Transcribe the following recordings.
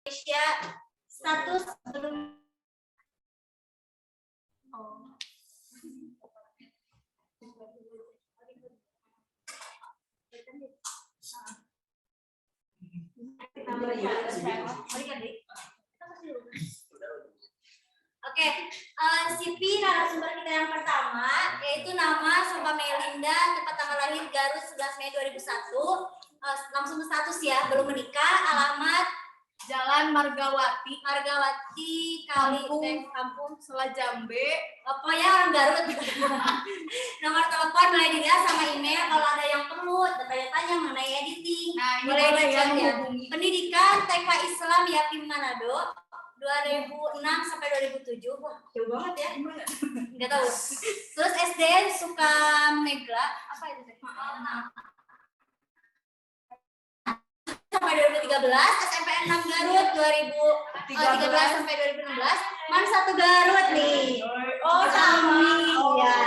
Indonesia status belum. Oke, CV narasumber kita yang pertama yaitu nama Soba Melinda, tempat tanggal lahir Garut 11 Mei 2001, langsung status ya, belum menikah, alamat Jalan Margawati kali Kampung Selajambe. Pokoknya orang Garut. Nomor telepon mulai dilihat sama email kalau ada yang perlu tanya-tanya mengenai editing. Nah, boleh dicek ya. Menghubungi. Pendidikan TK Islam Yatim Manado 2006 sampai 2007. Wah, jauh banget ya. Enggak tahu. Terus SD Sukamegla, apa itu? Sampai 2013, SMP 6 Garut 2013 sampai 2016. Man satu Garut nih. Oh, sama. Iya.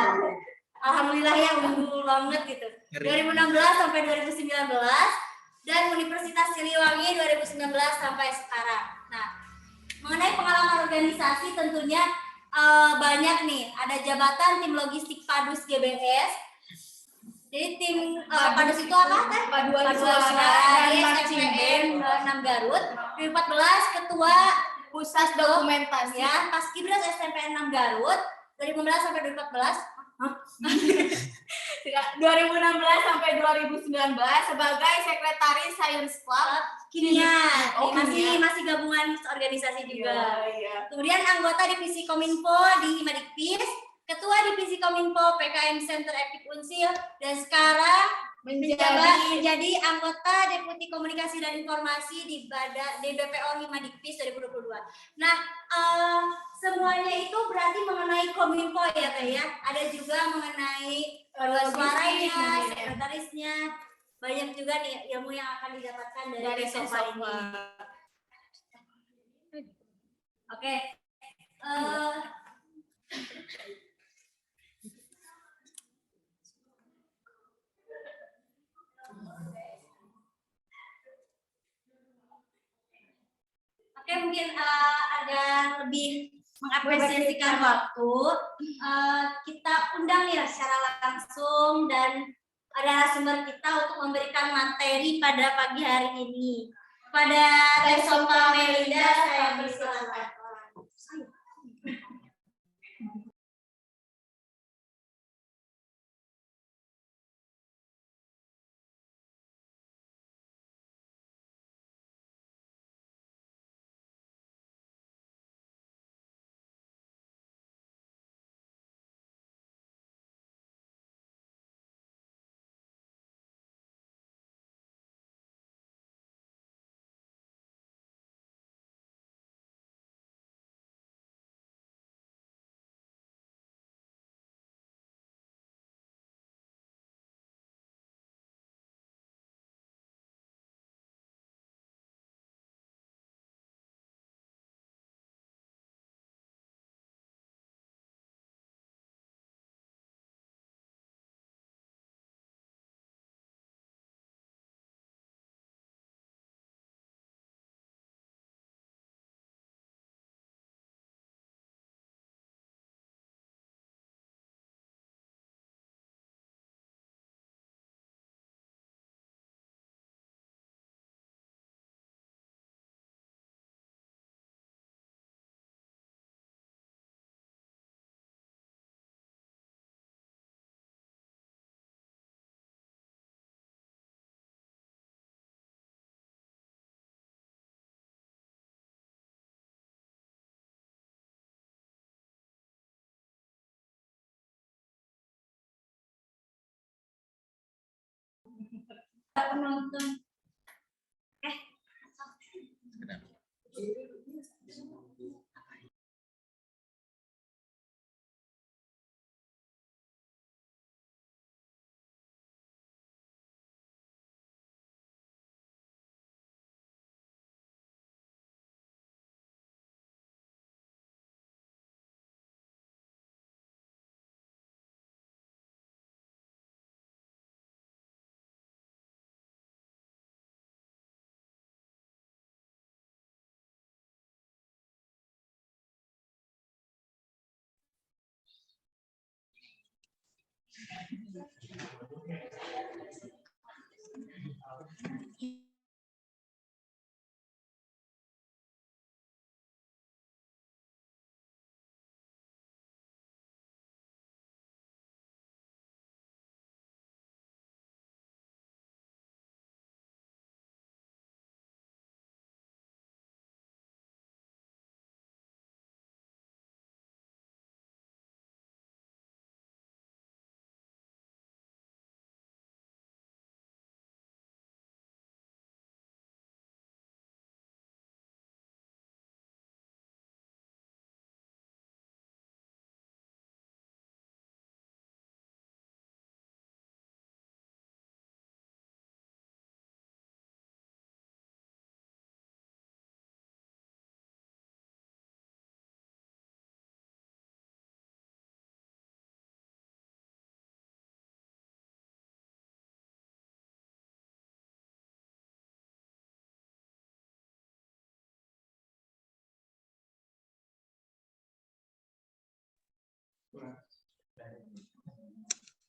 Alhamdulillah ya, unggul banget gitu. 2016 sampai 2019 dan Universitas Siliwangi 2019 sampai sekarang. Nah, mengenai pengalaman organisasi tentunya banyak nih. Ada jabatan tim logistik Padus GBS. Jadi tim Padus itu apa teh? Paduan Suara dan Marching Band 6 Garut. 2014 ketua Pusat Dokumentasi ya, Paskibras SMP 6 Garut 2015 sampai 2014. 2016 sampai 2019 sebagai sekretaris Science Club Kimia. Kimia. Masih gabungan organisasi juga. Iya. Kemudian anggota divisi Kominfo di Himadikpis, ketua divisi Kominfo PKM Center Epik Unsil, dan sekarang menjadi anggota Deputi Komunikasi dan Informasi di BPO Himadikpis 2022. Nah, semuanya itu berarti mengenai Kominfo ya Teh ya. Ada juga mengenai suaranya, sekretarisnya. Banyak juga nih ilmu yang akan didapatkan dari Sofa ini. Oke. Oke, mungkin agar lebih mengapresiasikan waktu, kita undang ya secara langsung dan ada narasumber kita untuk memberikan materi pada pagi hari ini. Pada Sofa Melinda, saya persilakan. Penonton.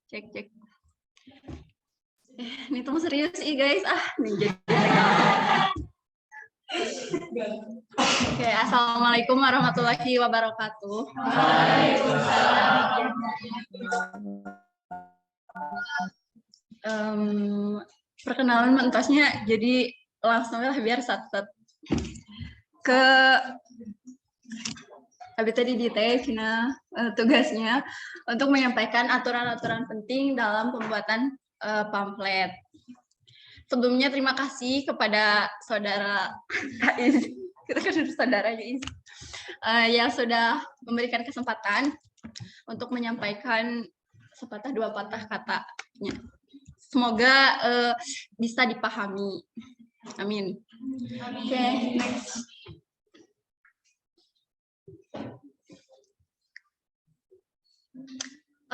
Cek. Ini tuh serius sih guys. Nih jadi. Oke, assalamualaikum warahmatullahi wabarakatuh. Perkenalan mentosnya, jadi langsung lah biar satu ke Abi tadi di Cina tugasnya untuk menyampaikan aturan-aturan penting dalam pembuatan pamflet. Sebelumnya terima kasih kepada saudara Kais, kita kan saudara Kais, yang sudah memberikan kesempatan untuk menyampaikan sepatah dua patah katanya. Semoga bisa dipahami. Amin. Oke, next.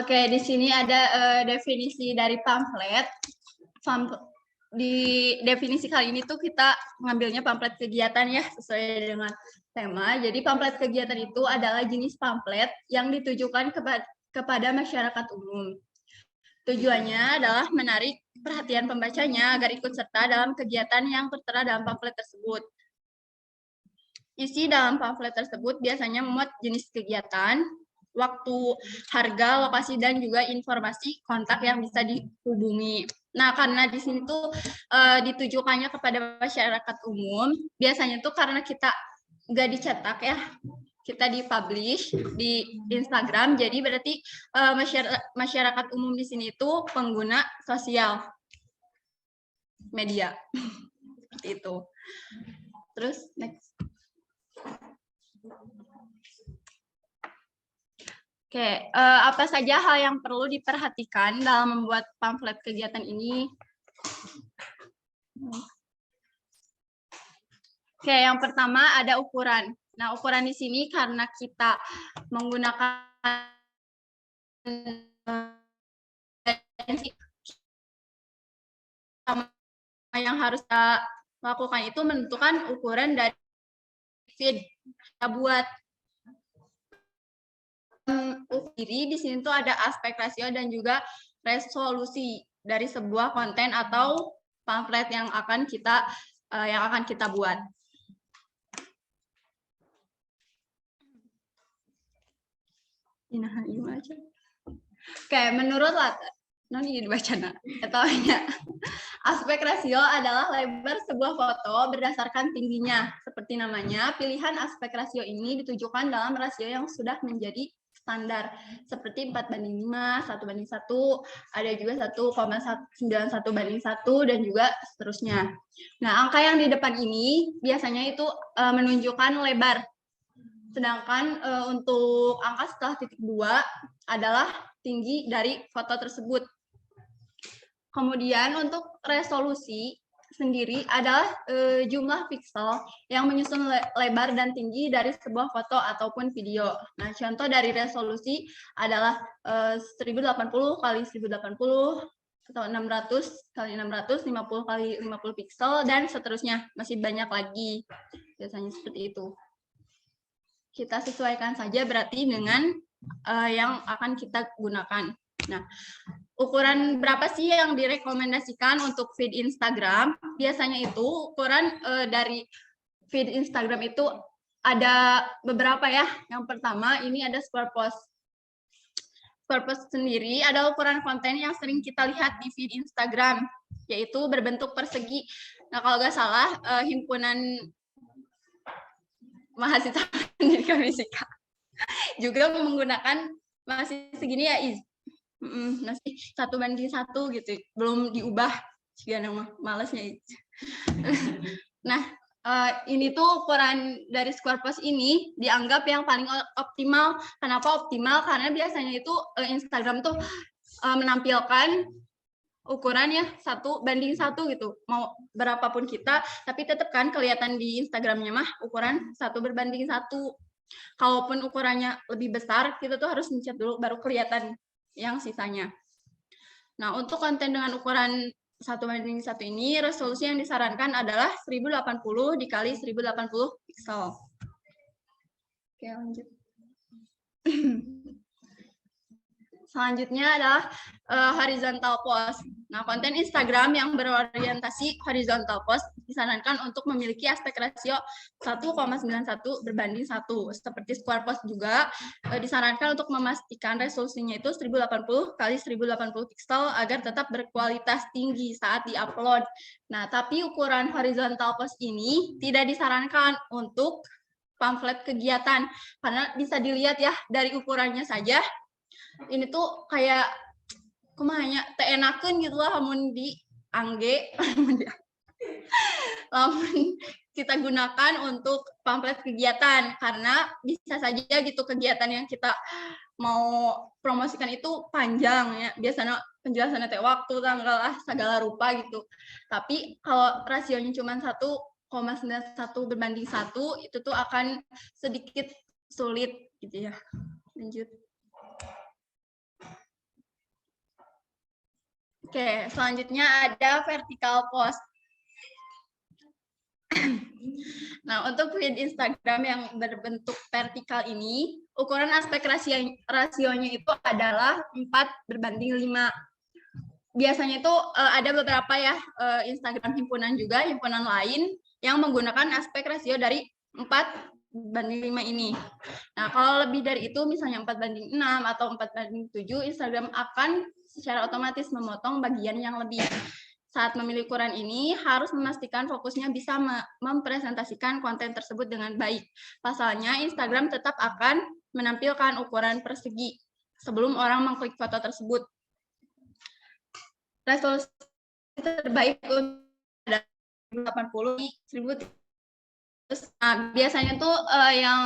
Oke, di sini ada definisi dari pamflet. Di definisi kali ini tuh kita ngambilnya pamflet kegiatan ya, sesuai dengan tema. Jadi pamflet kegiatan itu adalah jenis pamflet yang ditujukan kepada masyarakat umum. Tujuannya adalah menarik perhatian pembacanya agar ikut serta dalam kegiatan yang tertera dalam pamflet tersebut. Isi dalam pamflet tersebut biasanya memuat jenis kegiatan, waktu, harga, lokasi, dan juga informasi kontak yang bisa dihubungi. Nah, karena di sini tuh ditujukannya kepada masyarakat umum, biasanya tuh karena kita nggak dicetak ya, kita dipublish di Instagram, jadi berarti masyarakat umum di sini itu pengguna sosial media, seperti itu. Terus next. Oke, apa saja hal yang perlu diperhatikan dalam membuat pamflet kegiatan ini? Oke, yang pertama ada ukuran. Nah, ukuran di sini karena kita menggunakan yang harus kita lakukan itu menentukan ukuran dari feed kita buat. Diri di sini tuh ada aspek rasio dan juga resolusi dari sebuah konten atau pamflet yang akan kita buat. Oke, menurut aspek rasio adalah lebar sebuah foto berdasarkan tingginya. Seperti namanya, pilihan aspek rasio ini ditujukan dalam rasio yang sudah menjadi standar seperti 4:5, 1:1, ada juga 1,91:1 dan juga seterusnya. Nah, angka yang di depan ini biasanya itu menunjukkan lebar. Sedangkan untuk angka setelah titik 2 adalah tinggi dari foto tersebut. Kemudian untuk resolusi sendiri adalah jumlah piksel yang menyusun lebar dan tinggi dari sebuah foto ataupun video. Nah, contoh dari resolusi adalah 1080 kali 1080 atau 600 kali 600, 50 kali 50 piksel dan seterusnya, masih banyak lagi. Biasanya seperti itu. Kita sesuaikan saja berarti dengan yang akan kita gunakan. Nah, ukuran berapa sih yang direkomendasikan untuk feed Instagram? Biasanya itu ukuran dari feed Instagram itu ada beberapa ya. Yang pertama ini ada square post. Square post sendiri adalah ukuran konten yang sering kita lihat di feed Instagram, yaitu berbentuk persegi. Nah, kalau nggak salah, himpunan mahasiswa pendidikan fisika juga menggunakan masih segini ya, masih 1:1 gitu, belum diubah jika nama malasnya. Nah, ini tuh ukuran dari square post ini dianggap yang paling optimal. Kenapa optimal? Karena biasanya itu Instagram tuh menampilkan ukurannya 1:1 gitu. Mau berapapun kita, tapi tetap kan kelihatan di Instagramnya mah ukuran 1:1. Kalaupun ukurannya lebih besar, kita tuh harus mencet dulu baru kelihatan yang sisanya. Nah, untuk konten dengan ukuran 1:1 ini, resolusi yang disarankan adalah 1080 dikali 1080 pixel. Oke, lanjut. Selanjutnya adalah horizontal post. Nah, konten Instagram yang berorientasi horizontal post disarankan untuk memiliki aspek rasio 1,91:1. Seperti square post juga disarankan untuk memastikan resolusinya itu 1080 kali 1080 pixel agar tetap berkualitas tinggi saat diupload. Nah, tapi ukuran horizontal post ini tidak disarankan untuk pamflet kegiatan karena bisa dilihat ya dari ukurannya saja. Ini tuh kayak kumanya teenakeun gitu lah lamun di angge lamun kita gunakan untuk pamflet kegiatan karena bisa saja gitu kegiatan yang kita mau promosikan itu panjang ya, biasanya penjelasannya teh waktu, tanggal, segala rupa gitu. Tapi kalau rasionya cuma 1,91:1 itu tuh akan sedikit sulit gitu ya. Lanjut. Oke, selanjutnya ada vertical post. Nah, untuk feed Instagram yang berbentuk vertikal ini, ukuran aspek rasionya itu adalah 4:5. Biasanya itu ada beberapa ya Instagram himpunan juga, himpunan lain yang menggunakan aspek rasio dari 4:5 ini. Nah, kalau lebih dari itu, misalnya 4:6 atau 4:7, Instagram akan secara otomatis memotong bagian yang lebih. Saat memilih ukuran ini, harus memastikan fokusnya bisa mempresentasikan konten tersebut dengan baik. Pasalnya, Instagram tetap akan menampilkan ukuran persegi sebelum orang mengklik foto tersebut. Resolusi terbaik adalah 1080 di 1000. Nah, biasanya tuh yang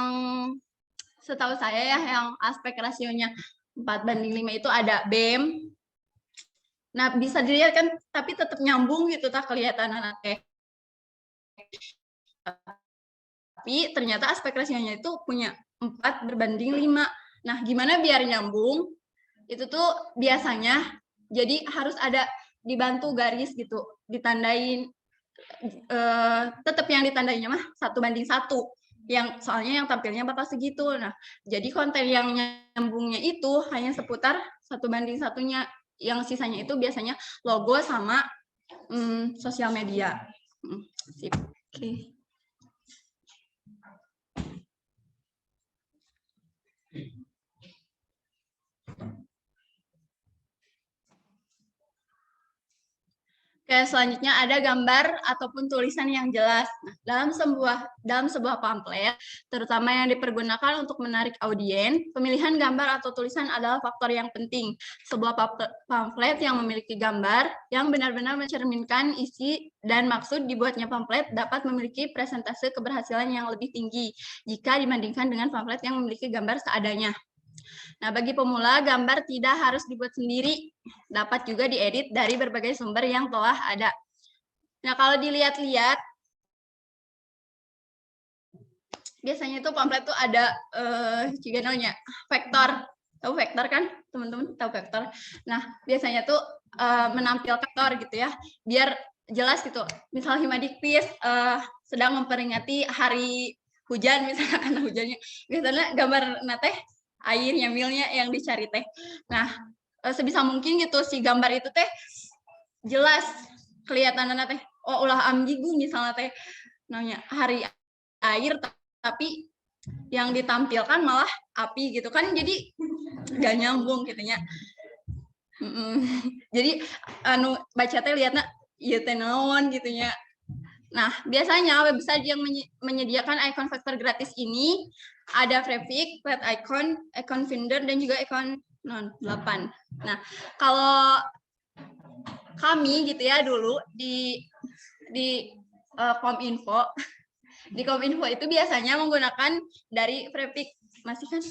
setahu saya ya, yang aspek rasionya 4:5 itu ada BEM. Nah, bisa dilihat kan, tapi tetap nyambung gitu, tak kelihatan anaknya. Tapi ternyata aspek rasionya itu punya 4:5. Nah, gimana biar nyambung? Itu tuh biasanya jadi harus ada dibantu garis gitu, ditandain. Tetap yang ditandainya mah 1:1. Yang soalnya yang tampilnya bakal segitu. Nah, jadi konten yang nyambungnya itu hanya seputar 1:1-nya. Yang sisanya itu biasanya logo sama sosial media. Sip. Oke. Oke, selanjutnya ada gambar ataupun tulisan yang jelas. Nah, dalam sebuah pamflet, terutama yang dipergunakan untuk menarik audiens, pemilihan gambar atau tulisan adalah faktor yang penting. Sebuah pamflet yang memiliki gambar yang benar-benar mencerminkan isi dan maksud dibuatnya pamflet dapat memiliki presentase keberhasilan yang lebih tinggi jika dibandingkan dengan pamflet yang memiliki gambar seadanya. Nah, bagi pemula, gambar tidak harus dibuat sendiri, dapat juga diedit dari berbagai sumber yang telah ada. Nah, kalau dilihat-lihat, biasanya itu pamflet tuh ada juga namanya vektor. Tahu vektor kan, teman-teman? Tahu vektor. Nah, biasanya tuh menampilkan vektor gitu ya, biar jelas gitu. Misal Himadikpis sedang memperingati hari hujan, misalnya karena hujannya, biasanya gambar nateh air nyamilnya yang dicari teh. Nah, sebisa mungkin gitu si gambar itu teh jelas kelihatan teh ulah ambigu misalnya teh namanya hari air tapi yang ditampilkan malah api gitu kan, jadi gak nyambung gitunya. Jadi baca teh lihatnya ieu teh naon gitunya. Nah, biasanya website yang menyediakan icon vektor gratis ini ada Prefix, Flat Icon, Icon Finder, dan juga Icon 8. Nah, kalau kami gitu ya dulu di Kominfo, di Kominfo itu biasanya menggunakan dari Prefix. Masih kan?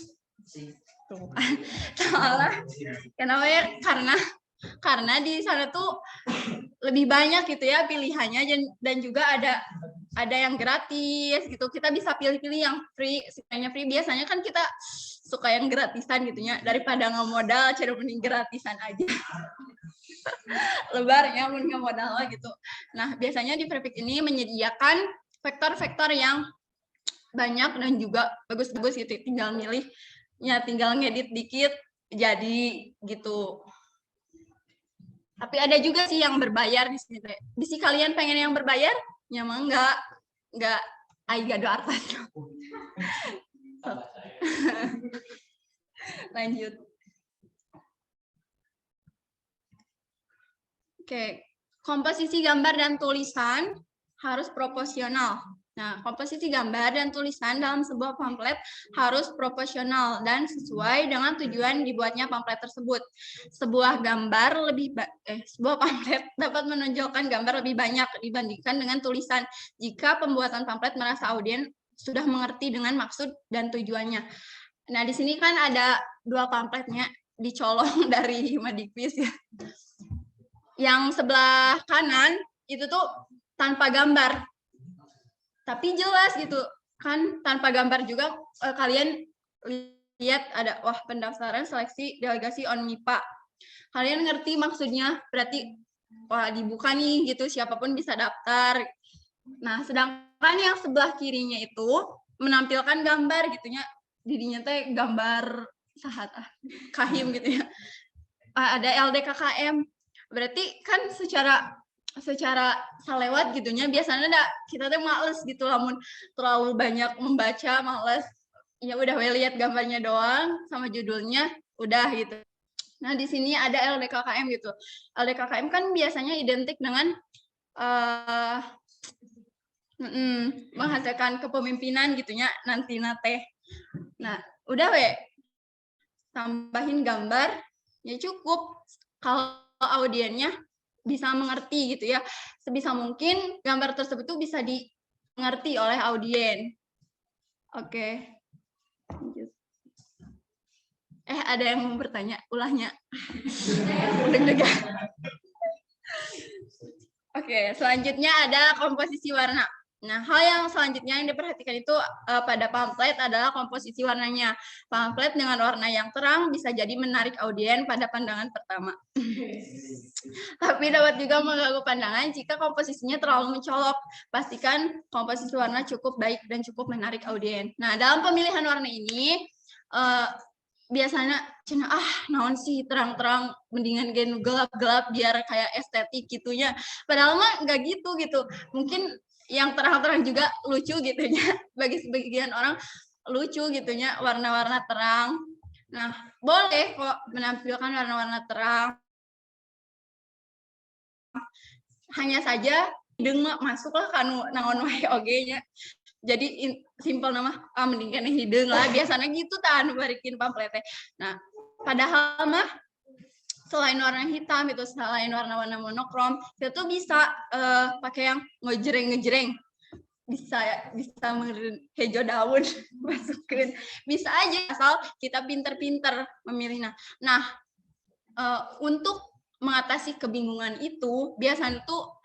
Soalnya kenapa ya? Karena di sana tuh lebih banyak gitu ya pilihannya, dan juga ada yang gratis gitu. Kita bisa pilih-pilih yang free, sukanya free. Biasanya kan kita suka yang gratisan gitu ya, daripada nggak modal, cara mending gratisan aja. Lebarnya mun nggak modal gitu. Nah, biasanya di Prefix ini menyediakan vektor-vektor yang banyak dan juga bagus-bagus gitu. Tinggal milih, ya tinggal ngedit dikit jadi gitu. Tapi ada juga sih yang berbayar di sini teh. Bisi kalian pengen yang berbayar? Ya mah enggak gado artas. Lanjut. Oke, komposisi gambar dan tulisan harus proporsional. Nah, komposisi gambar dan tulisan dalam sebuah pamflet harus proporsional dan sesuai dengan tujuan dibuatnya pamflet tersebut. Sebuah pamflet dapat menonjolkan gambar lebih banyak dibandingkan dengan tulisan jika pembuatan pamflet merasa audien sudah mengerti dengan maksud dan tujuannya. Nah, di sini kan ada 2 pamfletnya dicolong dari Madikpis ya. Yang sebelah kanan itu tuh tanpa gambar. Tapi jelas gitu kan, tanpa gambar juga. Kalian lihat ada pendaftaran seleksi delegasi ONMIPA. Kalian ngerti maksudnya, berarti dibuka nih gitu, siapapun bisa daftar. Nah, sedangkan yang sebelah kirinya itu menampilkan gambar gitunya, dirinya teh gambar kahim gitu ya. Ada LDKKM. Berarti kan secara salewat gitunya biasanya kita tuh males gitu, lamun terlalu banyak membaca males. Ya udah lihat gambarnya doang sama judulnya udah gitu. Nah, di sini ada LDKKM gitu. LDKKM kan biasanya identik dengan menghasilkan kepemimpinan gitunya nanti nate. Nah, udah tambahin gambar ya cukup. Kalau audiennya bisa mengerti gitu ya, sebisa mungkin gambar tersebut tuh bisa dimengerti oleh audien. Oke. Ada yang mau bertanya, ulahnya. Oke, selanjutnya ada komposisi warna. Nah, hal yang selanjutnya yang diperhatikan itu pada pamflet adalah komposisi warnanya. Pamflet dengan warna yang terang bisa jadi menarik audien pada pandangan pertama. Tapi dapat juga mengganggu pandangan jika komposisinya terlalu mencolok. Pastikan komposisi warna cukup baik dan cukup menarik audien. Nah, dalam pemilihan warna ini biasanya naon sih terang-terang, mendingan gen gelap-gelap biar kayak estetik gitunya. Padahal mah nggak gitu. Mungkin yang terang-terang juga lucu gitunya. Bagi sebagian orang lucu gitunya warna-warna terang. Nah, boleh kok menampilkan warna-warna terang. Hanya saja hidung masuklah kanu naon wae oge-nya. Jadi simpel nama mendingan hidung lah, biasanya gitu tahan barikin pamfletnya. Nah, padahal mah selain warna hitam itu, selain warna-warna monokrom, itu tuh bisa pakai yang ngejreng, bisa hijau daun masukin, bisa aja asal kita pinter-pinter memilih. Nah, untuk mengatasi kebingungan itu biasanya tuh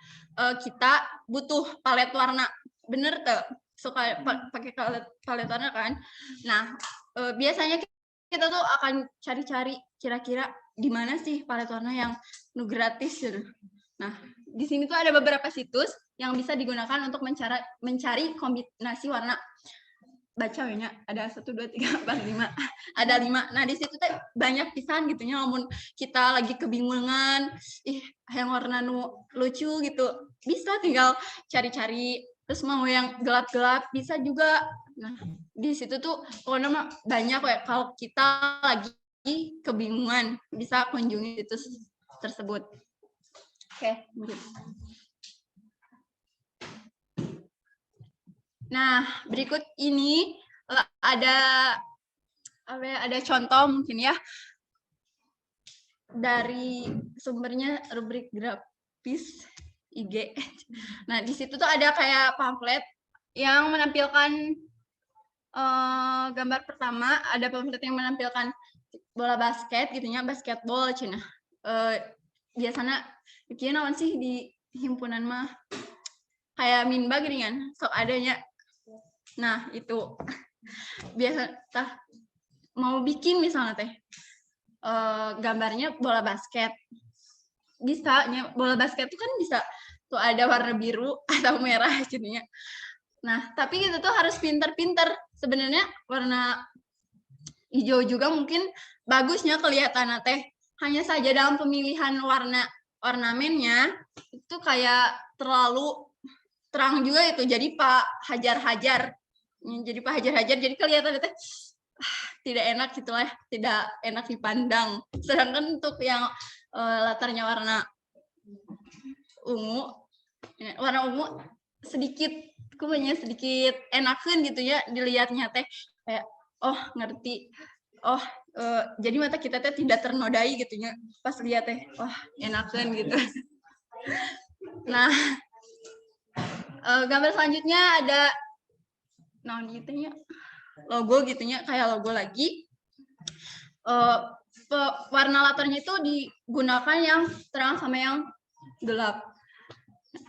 kita butuh palet warna, bener tuh suka pakai palet warna kan. Nah, biasanya kita tuh akan cari-cari kira-kira di mana sih palet warna yang gratis gitu. Nah, di sini tuh ada beberapa situs yang bisa digunakan untuk mencari kombinasi warna. bacanya ada 1, 2, 3, 4, 5 ada 5. Nah di situ teh banyak pisan gitunya, namun kita lagi kebingungan yang warna lucu gitu bisa tinggal cari-cari, terus mau yang gelap-gelap bisa juga. Nah di situ tuh pokoknya banyak ya, kalau kita lagi kebingungan bisa kunjungi situs tersebut. Oke, nah, berikut ini ada contoh mungkin ya dari sumbernya rubrik grafis IG. Nah, di situ tuh ada kayak pamflet yang menampilkan gambar pertama, ada pamflet yang menampilkan bola basket gitunya, basketball cina. Biasanya bikin naon sih di himpunan mah kayak minba gini kan, sok adanya. Nah, itu biasa mau bikin misalnya teh gambarnya bola basket. Bisa, bola basket itu kan bisa tuh ada warna biru atau merah jadinya. Nah, tapi itu tuh harus pinter-pinter. Sebenarnya warna hijau juga mungkin bagusnya kelihatan teh. Hanya saja dalam pemilihan warna ornamennya itu kayak terlalu terang juga itu. Jadi Pak Hajar-Hajar. Jadi kelihatan teh tidak enak gitulah, tidak enak dipandang. Sedangkan untuk yang latarnya warna ungu sedikit enakan gitu ya dilihatnya teh, kayak oh ngerti, oh jadi mata kita teh tidak ternodai gitunya pas lihat teh, wah enakan gitu. Nah gambar selanjutnya ada gitunya logo gitunya, kayak logo lagi. Warna latarnya itu digunakan yang terang sama yang gelap.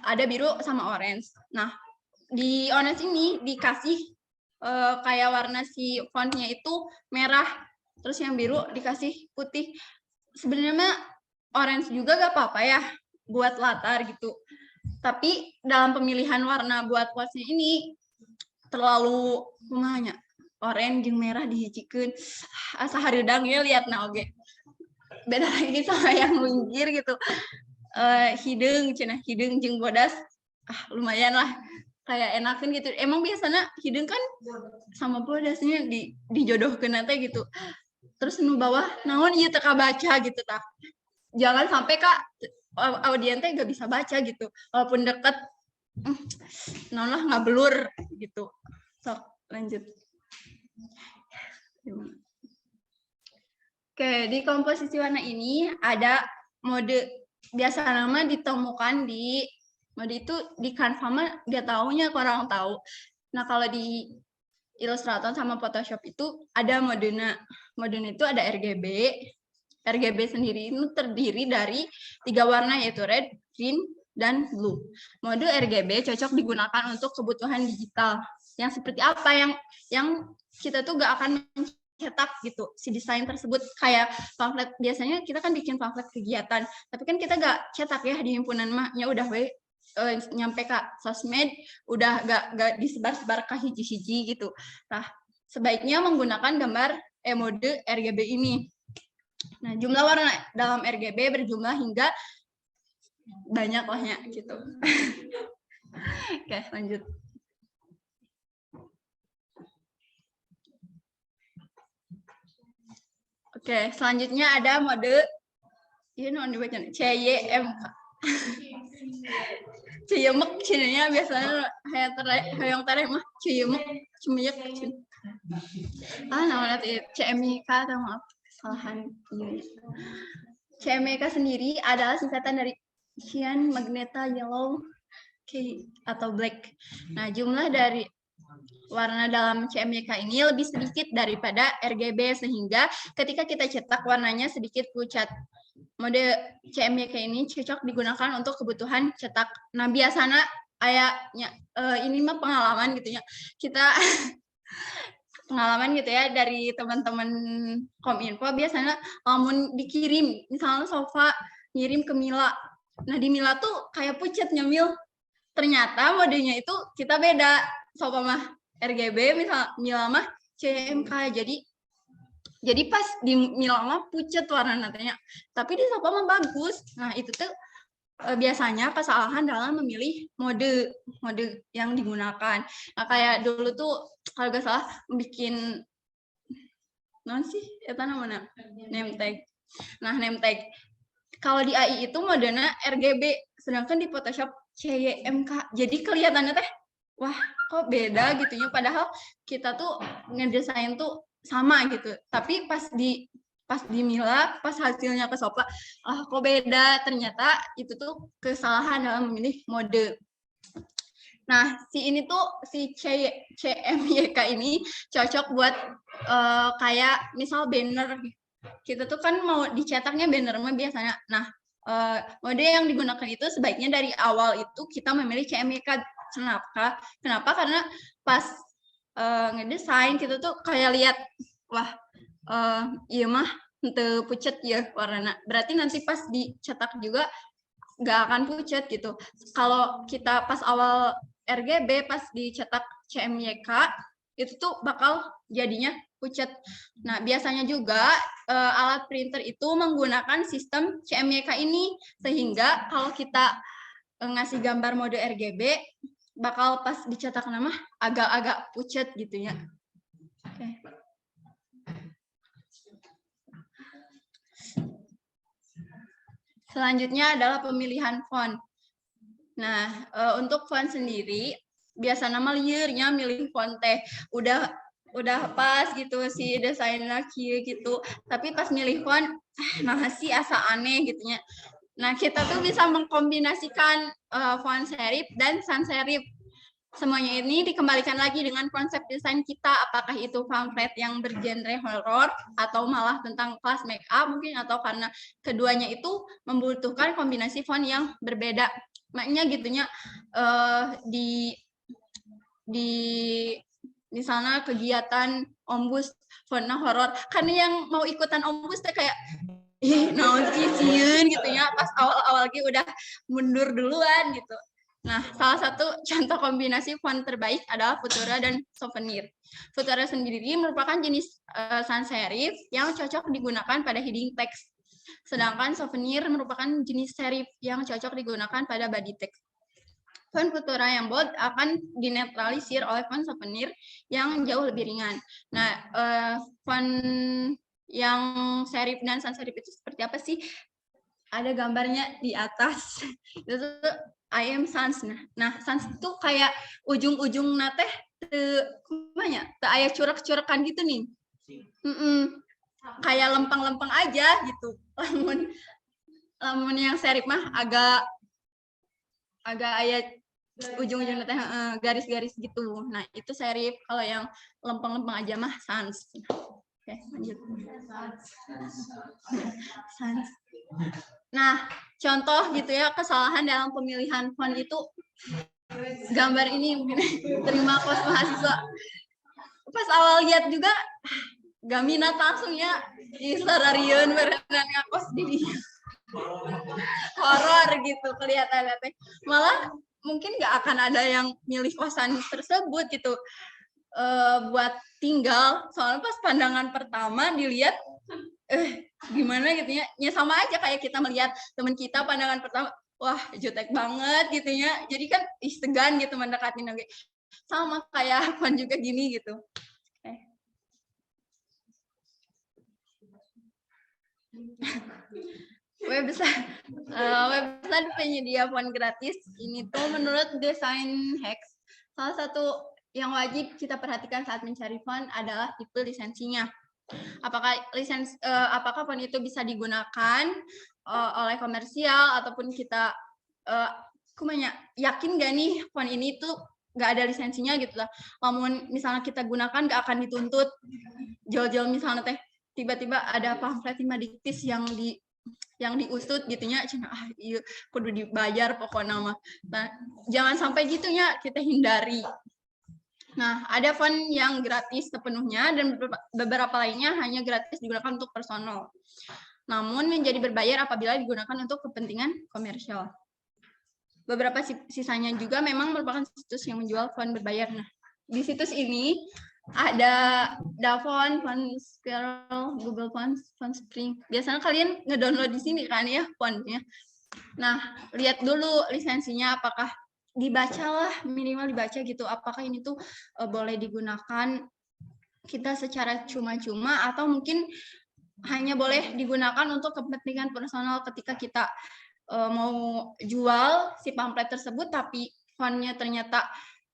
Ada biru sama orange. Nah, di orange ini dikasih kayak warna si fontnya itu merah, terus yang biru dikasih putih. Sebenarnya orange juga gak apa-apa ya buat latar gitu. Tapi dalam pemilihan warna buat quotes-nya ini terlalu kumanya. Orange jeung merah dihijikeun asa hareudang ya liatna oge. Beda lagi sama yang linggir gitu. Hideung jeung bodas lumayan lah kayak enakan gitu. Emang biasanya hideung kan sama bodasnya dijodohkeun teh gitu. Terus nu bawah naon ieu teu kabaca gitu tah. Jangan sampai Kak audien teh gak bisa baca gitu. Walaupun deket naon lah ngablur gitu. Sok lanjut. Oke, di komposisi warna ini ada mode biasa nama ditemukan di mode itu di Canva mah dia taunya kurang tahu. Nah, kalau di Illustrator sama Photoshop itu ada modenya. Modenya itu ada RGB. RGB sendiri itu terdiri dari 3 warna yaitu red, green, dan blue. Mode RGB cocok digunakan untuk kebutuhan digital. Yang seperti apa yang kita tuh gak akan mencetak gitu si desain tersebut, kayak pamflet. Biasanya kita kan bikin pamflet kegiatan, tapi kan kita gak cetak ya di himpunan mah, ya udah nyampe ke sosmed udah gak disebar-sebar ke hiji-hiji gitu. Nah, sebaiknya menggunakan gambar mode RGB ini. Nah, jumlah warna dalam RGB berjumlah hingga banyak lahnya gitu. Oke, lanjut. Oke, selanjutnya ada mode ini non dibaca CYMK. Ciyemek cinanya biasanya hayang tareh mah ciyemek cemiyek cin. Namanya CMYK atau maaf kesalahan ini. CMYK sendiri adalah singkatan dari cyan, magneta, yellow, atau black. Nah, jumlah dari warna dalam CMYK ini lebih sedikit daripada RGB, sehingga ketika kita cetak warnanya sedikit pucat. Mode CMYK ini cocok digunakan untuk kebutuhan cetak. Nah, biasanya ayahnya ini mah pengalaman gitu ya. Kita pengalaman gitu ya dari teman-teman Kominfo, biasanya lamun dikirim misalnya sofa ngirim ke Mila. Nah, di Mila tuh kayak pucatnya Mil. Ternyata modenya itu kita beda sofa mah. RGB, misal Milama CMK. Jadi pas di Milama pucet warna nantinya, tapi di Sapa mah bagus. Nah itu tuh biasanya kesalahan dalam memilih mode yang digunakan. Nah kayak dulu tuh kalau nggak salah bikin non sih itu namanya name tag. Nah name tag kalau di AI itu modena RGB, sedangkan di Photoshop CMYK. Jadi kelihatannya teh wah kok beda gitunya, padahal kita tuh ngedesain tuh sama gitu, tapi pas di Mila, pas hasilnya ke Sopla, kok beda, ternyata itu tuh kesalahan dalam memilih mode. Nah, si CMYK ini cocok buat kayak misal banner. Kita tuh kan mau dicetaknya banner mah biasanya. Nah, mode yang digunakan itu sebaiknya dari awal itu kita memilih CMYK. Kenapa? Karena pas ngedesain kita tuh kayak lihat, wah, iya mah untuk pucet ya warna. Berarti nanti pas dicetak juga nggak akan pucet gitu. Kalau kita pas awal RGB pas dicetak CMYK itu tuh bakal jadinya pucet. Nah biasanya juga alat printer itu menggunakan sistem CMYK ini, sehingga kalau kita ngasih gambar mode RGB bakal pas dicetak nama agak-agak pucet gitu ya. Oke. Selanjutnya adalah pemilihan font. Nah, untuk font sendiri, biasa nama liurnya milih font teh udah pas gitu si desainnya gitu. Tapi pas milih font, nah sih asa aneh gitunya. Nah, kita tuh bisa mengkombinasikan font serif dan sans serif. Semuanya ini dikembalikan lagi dengan konsep desain kita, apakah itu pamflet yang bergenre horor atau malah tentang kelas make up mungkin, atau karena keduanya itu membutuhkan kombinasi font yang berbeda. Makanya gitunya di misalnya kegiatan ombus fontnya horor, karena yang mau ikutan ombus tuh kayak naon sih gitu ya, pas awal-awal udah mundur duluan gitu. Nah, salah satu contoh kombinasi font terbaik adalah Futura dan Souvenir. Futura sendiri merupakan jenis sans serif yang cocok digunakan pada heading text. Sedangkan Souvenir merupakan jenis serif yang cocok digunakan pada body text. Font Futura yang bold akan dinetralisir oleh font Souvenir yang jauh lebih ringan. Nah, font yang serif dan sans serif itu seperti apa sih? Ada gambarnya di atas. Itu tuh I am sans. Nah, sans itu kayak ujung-ujung nate kumanya? Aya curek-curekan gitu nih. Kayak lempeng-lempeng aja gitu. Lamun yang serif mah agak aya ujung-ujung nate garis-garis gitu. Nah, itu serif. Kalau yang lempeng-lempeng aja mah sans. Oke, lanjut. Sans. Nah, contoh gitu ya kesalahan dalam pemilihan font itu gambar ini mungkin terima kos mahasiswa. Pas awal lihat juga gak minat langsung ya di sararian berenang kos di horor gitu kelihatannya teh. Malah mungkin gak akan ada yang milih kosan tersebut gitu buat tinggal. Soalnya pas pandangan pertama dilihat gimana gitu ya sama aja kayak kita melihat teman kita pandangan pertama, wah jutek banget gitu ya, jadi kan segan gitu mendekatin lagi, sama kayak font juga gini gitu. Website penyedia font gratis ini tuh menurut Design Hacks, salah satu yang wajib kita perhatikan saat mencari font adalah tipe lisensinya. Apakah font itu bisa digunakan oleh komersial ataupun kita yakin gak nih font ini tuh gak ada lisensinya gitu lah. Namun misalnya kita gunakan gak akan dituntut. Jauh-jauh misalnya teh tiba-tiba ada pamflet Madiktis yang diusut gitunya, iya kudu dibayar pokoknya mah. Nah, jangan sampai gitunya, kita hindari. Nah, ada font yang gratis sepenuhnya dan beberapa lainnya hanya gratis digunakan untuk personal. Namun menjadi berbayar apabila digunakan untuk kepentingan komersial. Beberapa sisanya juga memang merupakan situs yang menjual font berbayar. Nah, di situs ini ada Davon, Fontsquirrel, Google Fonts, Fontspring. Biasanya kalian ngedownload di sini kan ya fontnya. Nah, lihat dulu lisensinya apakah dibacalah, minimal dibaca gitu. Apakah ini tuh boleh digunakan kita secara cuma-cuma atau mungkin hanya boleh digunakan untuk kepentingan personal ketika kita mau jual si pamflet tersebut, tapi fontnya ternyata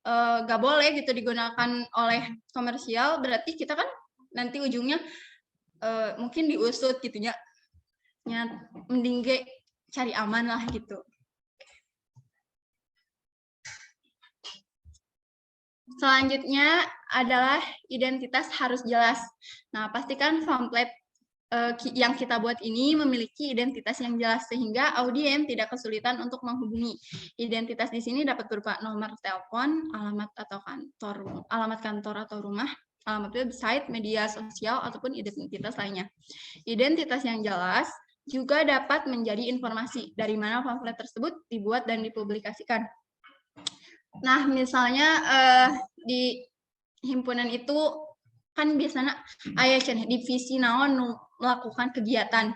nggak boleh gitu digunakan oleh komersial, berarti kita kan nanti ujungnya mungkin diusut gitu ya. Mending cari aman lah gitu. Selanjutnya adalah identitas harus jelas. Nah, pastikan pamflet yang kita buat ini memiliki identitas yang jelas sehingga audien tidak kesulitan untuk menghubungi. Identitas di sini dapat berupa nomor telepon, alamat atau kantor, alamat kantor atau rumah, alamat website, media sosial ataupun identitas lainnya. Identitas yang jelas juga dapat menjadi informasi dari mana pamflet tersebut dibuat dan dipublikasikan. Nah, misalnya di himpunan itu kan biasanya aya divisi naon melakukan kegiatan.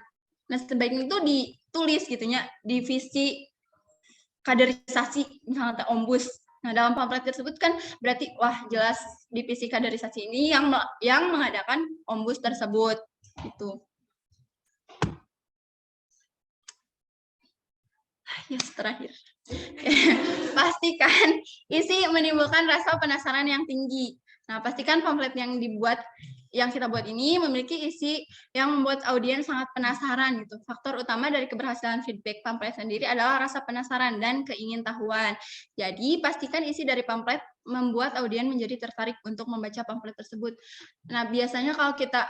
Nah, sebaiknya itu ditulis gitu ya, divisi kaderisasi misalnya ombus. Nah, dalam pamflet tersebut kan berarti wah jelas divisi kaderisasi ini yang mengadakan ombus tersebut gitu. Yes, terakhir. Pastikan isi menimbulkan rasa penasaran yang tinggi. Nah, pastikan pamflet yang kita buat ini memiliki isi yang membuat audiens sangat penasaran gitu. Faktor utama dari keberhasilan feedback pamflet sendiri adalah rasa penasaran dan keingintahuan. Jadi, pastikan isi dari pamflet membuat audiens menjadi tertarik untuk membaca pamflet tersebut. Nah, biasanya kalau kita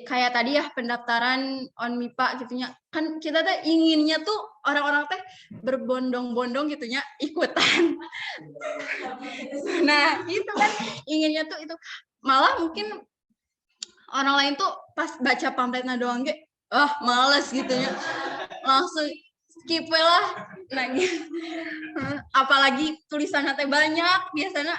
kayak tadi ya pendaftaran ONMIPA gitunya, kan kita tuh inginnya tuh orang-orang teh berbondong-bondong gitunya ikutan. Nah, itu kan inginnya tuh itu, malah mungkin orang lain tuh pas baca pamfletnya doang males gitu ya, langsung skip lah. Nah, gitu. Apalagi tulisannya teh banyak, biasanya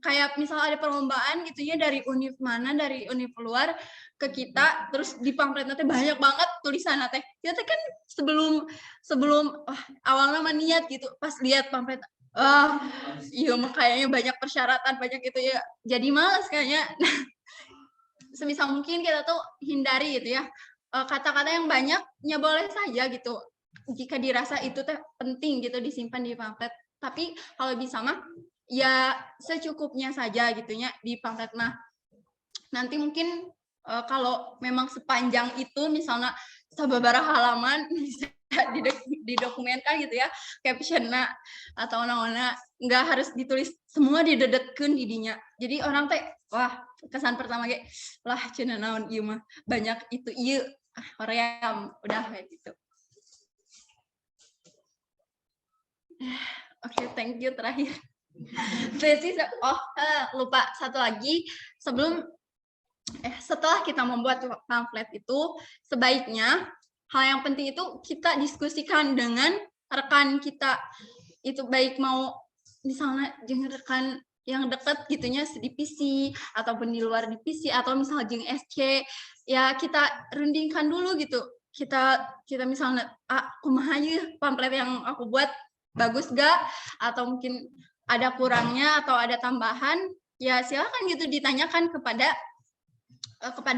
kayak misal ada perlombaan gitu ya dari univ mana, dari univ luar ke kita, terus di pamfletnya teh banyak banget tulisannya teh. Kita kan sebelum awalnya mah niat gitu, pas lihat pamflet iya mah kayaknya banyak persyaratan, banyak gitu ya, jadi males kayaknya. Sebisa mungkin kita tuh hindari gitu ya kata-kata yang banyaknya, boleh saja gitu jika dirasa itu teh penting gitu disimpan di pamflet, tapi kalau bisa mah ya secukupnya saja gitunya di pamflet mah. Nanti mungkin kalau memang sepanjang itu misalnya sababaraha halaman bisa didokumenkan gitu ya caption-na atau ona-ona, nggak harus ditulis semua didedetkeun didinya. Jadi orang teh wah kesan pertama kayak lah cenah naon ieu mah banyak itu ieu hoream udah kayak gitu. Oke, thank you. Terakhir lupa satu lagi, setelah kita membuat pamflet itu sebaiknya hal yang penting itu kita diskusikan dengan rekan kita, itu baik mau misalnya jeung rekan yang dekat gitunya sedivisi ataupun di luar divisi atau misalnya jeung SC ya kita rundingkan dulu gitu, kita misalnya kumaha ieu pamflet yang aku buat bagus gak, atau mungkin ada kurangnya atau ada tambahan, ya silakan gitu ditanyakan kepada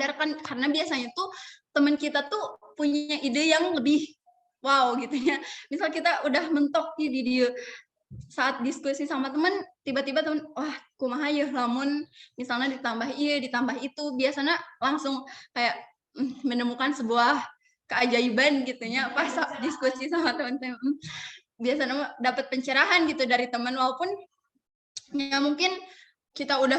rekan, karena biasanya tuh teman kita tuh punya ide yang lebih wow gitu ya. Misal kita udah mentok di dia saat diskusi sama teman, tiba-tiba teman wah kumaha ya lamun misalnya ditambah itu, biasanya langsung kayak menemukan sebuah keajaiban gitu ya pas diskusi sama teman-teman. Biasanya dapat pencerahan gitu dari teman, walaupun ya mungkin kita udah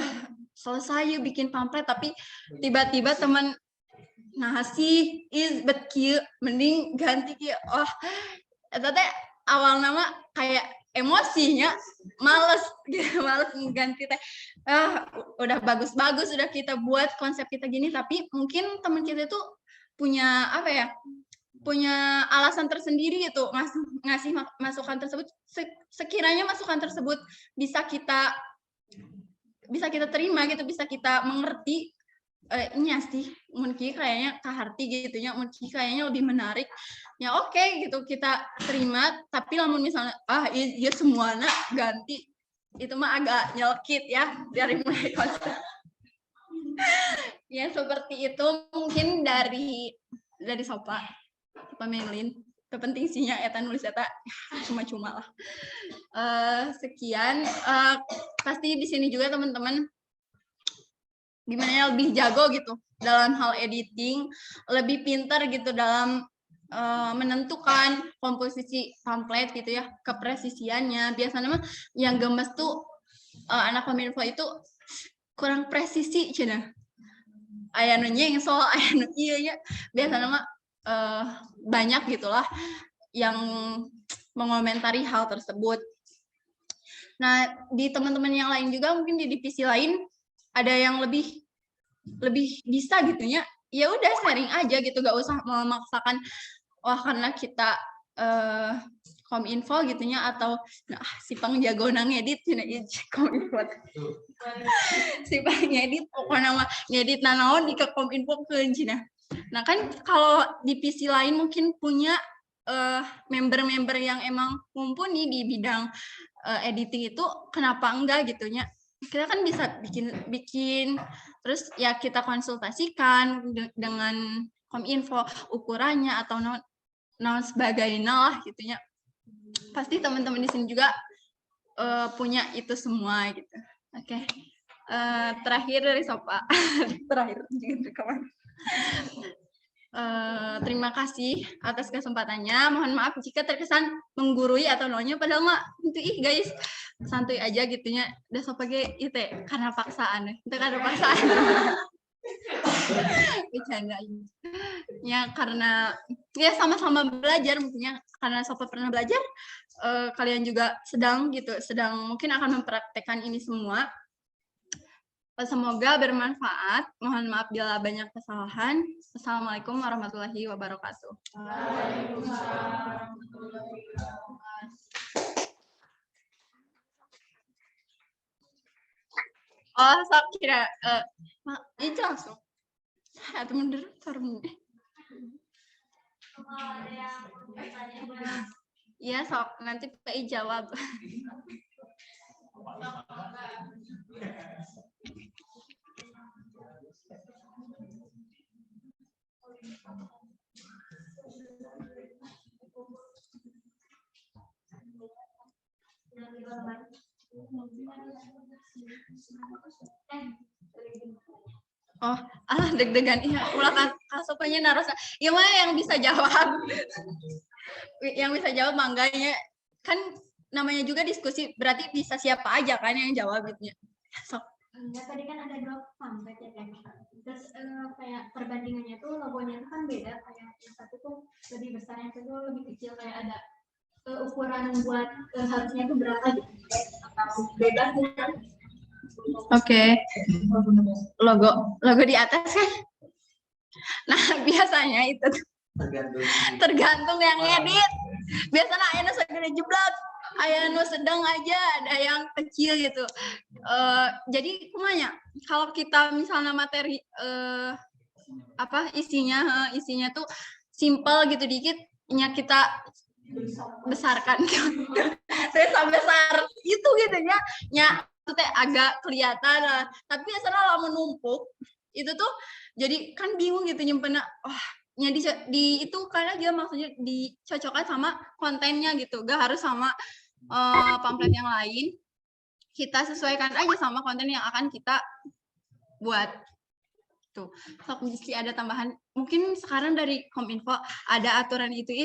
selesai bikin pamflet tapi tiba-tiba teman ngasih bet kieu mending ganti kieu. Eta teh awal nama kayak emosinya males ganti teh. Udah bagus-bagus udah kita buat konsep kita gini, tapi mungkin teman kita itu punya punya alasan tersendiri gitu ngasih masukan tersebut. Sekiranya masukan tersebut bisa kita bisa kita terima gitu, bisa kita mengerti. Ini sih mungkin kayaknya Kaharti gitu ya, mungkin kayaknya lebih menarik ya, oke gitu kita terima. Tapi lamun misalnya iya semuanya ganti, itu mah agak nyelkit ya dari mulai konsep. Ya seperti itu mungkin dari Sopa Melin. Kepenting sihnya eta nulis eta cuma-cuma lah. Sekian, pasti di sini juga teman-teman gimana lebih jago gitu dalam hal editing, lebih pintar gitu dalam menentukan komposisi pamflet gitu ya, kepresisiannya. Biasanya mah yang gemes tuh anak kominfo itu kurang presisi cina. Aya nu nyengsol, aya nu ieu nya. Biasanya mah banyak gitulah yang mengomentari hal tersebut. Nah, di teman-teman yang lain juga mungkin di divisi lain ada yang lebih bisa gitunya, ya udah sharing aja gitu, gak usah memaksakan karena kita kominfo gitunya, atau si Pang jago nang ngedit cina kominfo si Pang ngedit pokoknya mah ngedit nanaon di ke kominfo keun cina. Nah kan kalau divisi lain mungkin punya member-member yang emang mumpuni di bidang editing itu, kenapa enggak gitunya, kita kan bisa bikin terus ya kita konsultasikan dengan kominfo ukurannya atau non sebagainya lah gitunya. Pasti teman-teman di sini juga punya itu semua gitu. Oke. Terakhir dari Sopa. Terakhir gitu kawan. Terima kasih atas kesempatannya. Mohon maaf jika terkesan menggurui atau nonya, padahal mah itu guys santuy aja gitunya. Udah Sopa ge itu karena paksaan itu karena paksaan. Bercanda ya, karena ya sama-sama belajar mungkinnya, karena Sopa pernah belajar, kalian juga sedang mungkin akan mempraktekkan ini semua. Semoga bermanfaat. Mohon maaf bila banyak kesalahan. Assalamualaikum warahmatullahi wabarakatuh. Sok kira itu langsung. Atau mundur taruh. Iya sok, nanti PI jawab. Deg-degan iya, ulah kasopanya narosa. Iya mah yang bisa jawab. Yang bisa jawab mangganya. Kan namanya juga diskusi, berarti bisa siapa aja kan yang jawab gitu. Sok. Enggak, tadi kan ada 2 pamflet ya kan. Terus kayak perbandingannya tuh logonya tuh kan beda, kayak yang satu tuh lebih besar, yang satu lebih kecil, kayak ada ukuran buat harusnya tuh berapa gitu. Atau bebas kan? Oke. Logo di atas kan. Nah, biasanya itu tergantung yang ngedit. Biasanya aya segede jeblak, aya nu sedang aja, ada yang kecil gitu. Jadi kumanya kalau kita misalnya materi isinya tuh simple gitu dikit, nya kita besarkan saya sampai besar itu gitu nya itu teh agak kelihatan lah. Tapi biasanya lama menumpuk itu tuh jadi kan bingung gitu nyimpennya. Nya di itu karena dia maksudnya dicocokkan sama kontennya gitu, gak harus sama pamflet yang lain. Kita sesuaikan aja sama konten yang akan kita buat. Tuh, sok mesti ada tambahan. Mungkin sekarang dari Kominfo ada aturan itu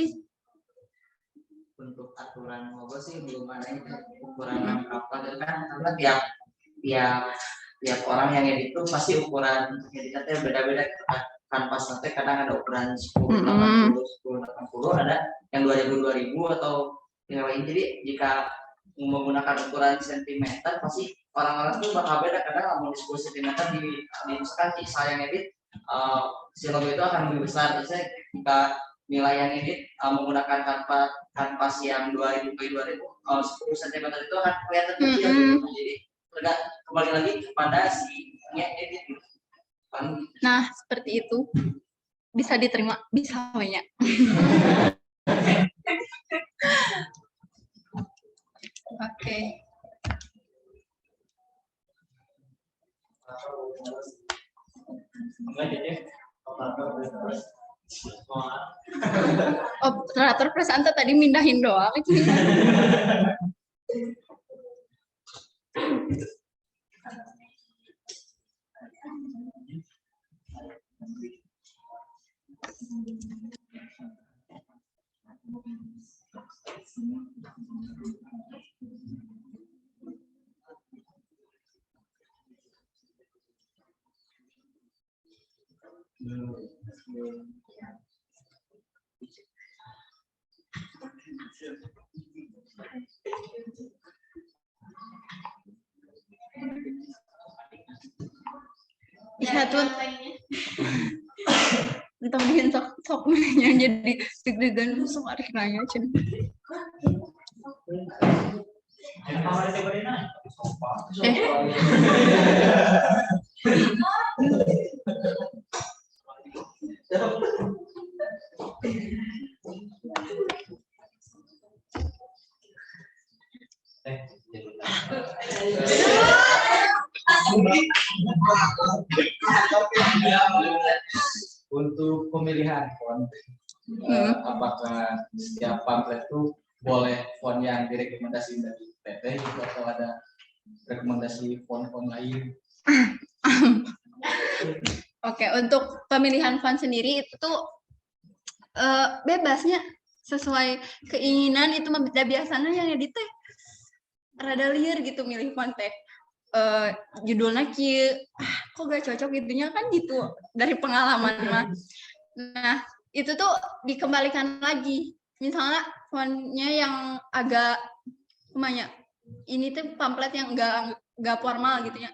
Untuk aturan logo sih belum ada ukuran berapa kan, karena tiap orang yang edit itu pasti ukuran editnya beda-beda kan. Pas nanti kadang ada ukuran 1080, 1080, ada yang 2000 atau yang lain. Jadi jika menggunakan ukuran sentimeter pasti orang-orang tuh bakal beda. Kadang mau 10 cm misalkan saya yang edit si logo itu akan lebih besar. Biasanya jika nilai yang edit menggunakan kanvas yang 2000 x 2000, 10 cm itu akan kelihatan kecil. Jadi kembali lagi kepada si edit gitu. Nah, seperti itu. Bisa diterima, bisa banyak. Oke. Operator Presanta tadi mindahin doang. Iya tuh. Entah bikin sok jadi deg-degan langsung arek nanya cen. Untuk pemilihan font, apakah setiap pamflet itu boleh font yang direkomendasi dari PT gitu, atau ada rekomendasi font-font lain? Oke, untuk pemilihan font sendiri itu tuh bebasnya sesuai keinginan itu biasanya yang edit teh rada liar gitu milih font teh. Judulnya kieu kok gak cocok gitunya kan gitu dari pengalaman mah. Nah, itu tuh dikembalikan lagi. Misalnya fontnya yang agak kumanya ini tuh pamflet yang enggak formal gitu ya.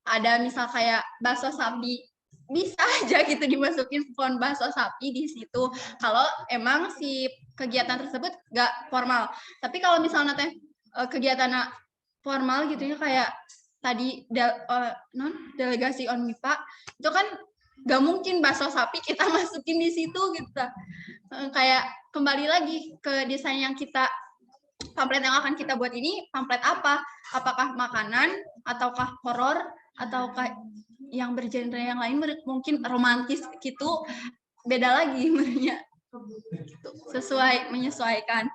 Ada misal kayak bakso sapi, bisa aja gitu dimasukin font bakso sapi di situ kalau emang si kegiatan tersebut enggak formal. Tapi kalau misalnya teh kegiatan formal gitu ya kayak tadi delegasi ONMIPA itu kan gak mungkin bakso sapi kita masukin di situ gitu. Kayak kembali lagi ke desain yang kita pamflet yang akan kita buat ini pamflet apa? Apakah makanan ataukah horor ataukah yang bergenre yang lain mungkin romantis gitu beda lagi menurutnya. Sesuai menyesuaikan.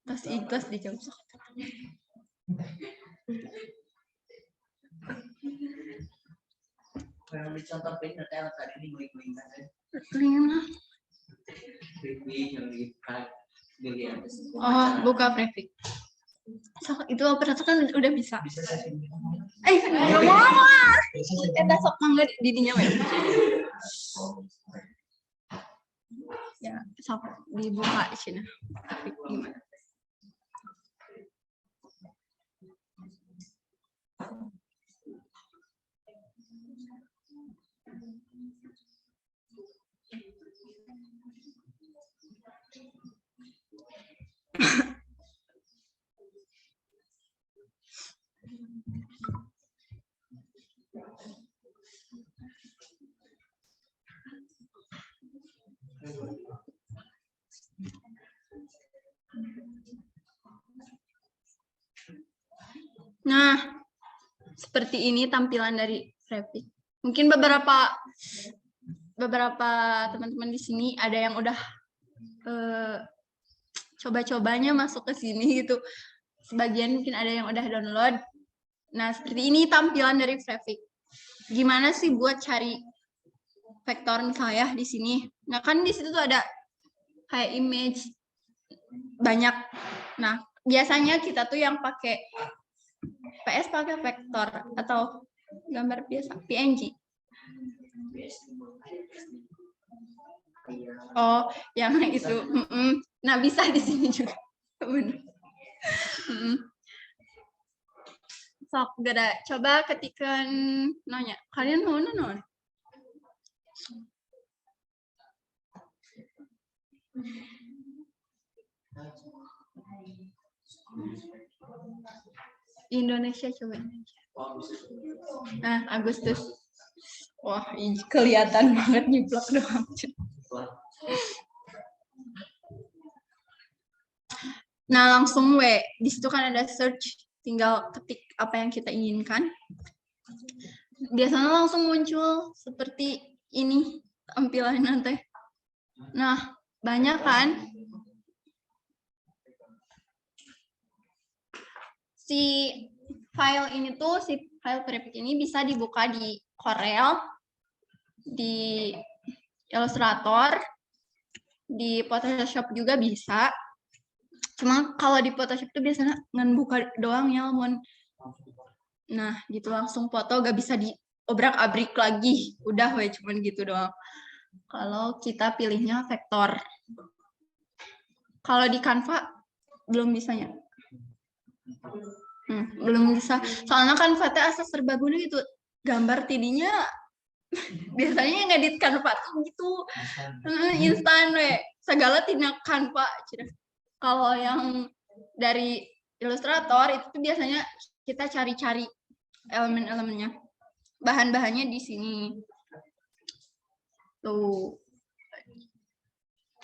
Tas ikhlas dijawab sok. Kalau dicontoh pinter tadi ini guling-guling kan. Preview yang dilihat. Oh, buka prefix. Sok itu operator kan udah bisa. Bisa saya Enggak mau. Eta sok mangga di dinya we. Ya, sok dibuka cenah. Tapi gimana? Nah, seperti ini tampilan dari Prefix. Mungkin beberapa teman-teman di sini ada yang udah coba-cobanya masuk ke sini gitu. Sebagian mungkin ada yang udah download. Nah, seperti ini tampilan dari Prefix. Gimana sih buat cari vektor misalnya di sini? Nah, kan di situ tuh ada kayak image banyak. Nah, biasanya kita tuh yang pakai PS pakai vektor atau gambar biasa PNG. Oh, yang itu. Nah, bisa di sini juga. Sok gara coba ketikkan nanya. Kalian mau nanya? Indonesia coba. Nah, Agustus. Wah, ini kelihatan banget nyiplak doang. Nah, langsung di situ kan ada search, tinggal ketik apa yang kita inginkan. Biasanya langsung muncul seperti ini tampilannya nanti. Nah, banyak kan? Si file prefix ini bisa dibuka di Corel, di Illustrator, di Photoshop juga bisa. Cuma kalau di Photoshop itu biasanya ngebuka doang ya, nah gitu langsung foto, gak bisa diobrak-abrik lagi, udah cuman gitu doang. Kalau kita pilihnya vektor. Kalau di Canva belum bisanya. Belum bisa. Soalnya Canva itu asal serbaguna gitu. Gambar tidinya biasanya ngedit Canva tuh gitu. Instan segala tina Canva. Kalau yang dari Illustrator itu tuh biasanya kita cari-cari elemen-elemennya. Bahan-bahannya di sini. Tuh.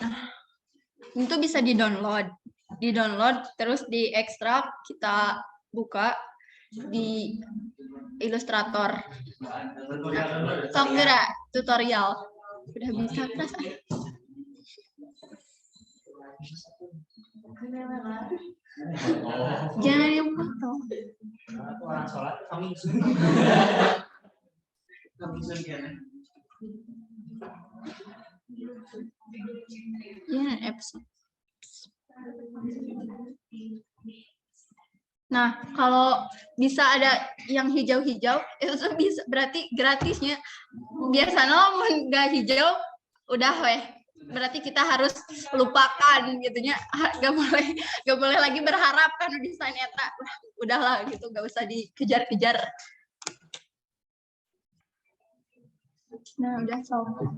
Nah, itu bisa di-download. Terus diekstrak, kita buka di Illustrator. Sok gerak tutorial. Udah bisa perasaan. Jangan yang foto. Orang sholat kami Ya, episode. Nah, kalau bisa ada yang hijau-hijau, itu tuh bisa berarti gratisnya. Biasanya nggak hijau, udah berarti kita harus lupakan gitunya. Gak boleh lagi berharap kan desain eta. Udahlah gitu, gak usah dikejar-kejar. Nah, udah selesai.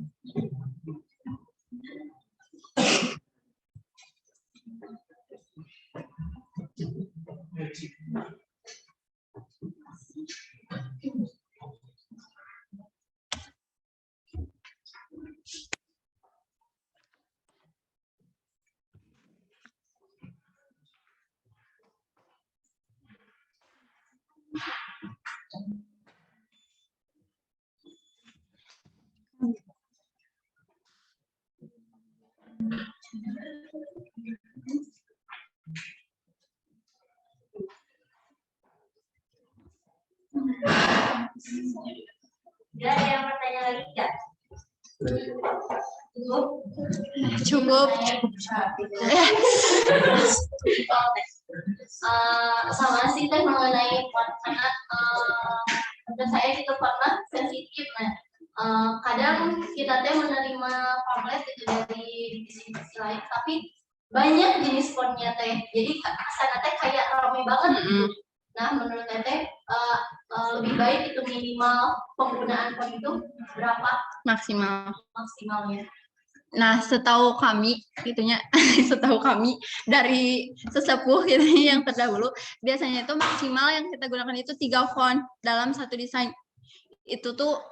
Ada yang bertanya lagi nggak? Cukup. Sama sih teh mengenai karena menurut saya itu pernah sensitif. Kadang kita teh menerima pamflet itu dari divisi lain, tapi banyak jenis fontnya teh, jadi kesana teh kayak ramai banget. Nah, menurut teteh lebih baik itu minimal penggunaan font itu berapa maksimalnya? Nah, setahu kami dari sesepuh gitu yang terdahulu, biasanya itu maksimal yang kita gunakan itu 3 font dalam satu desain. Itu tuh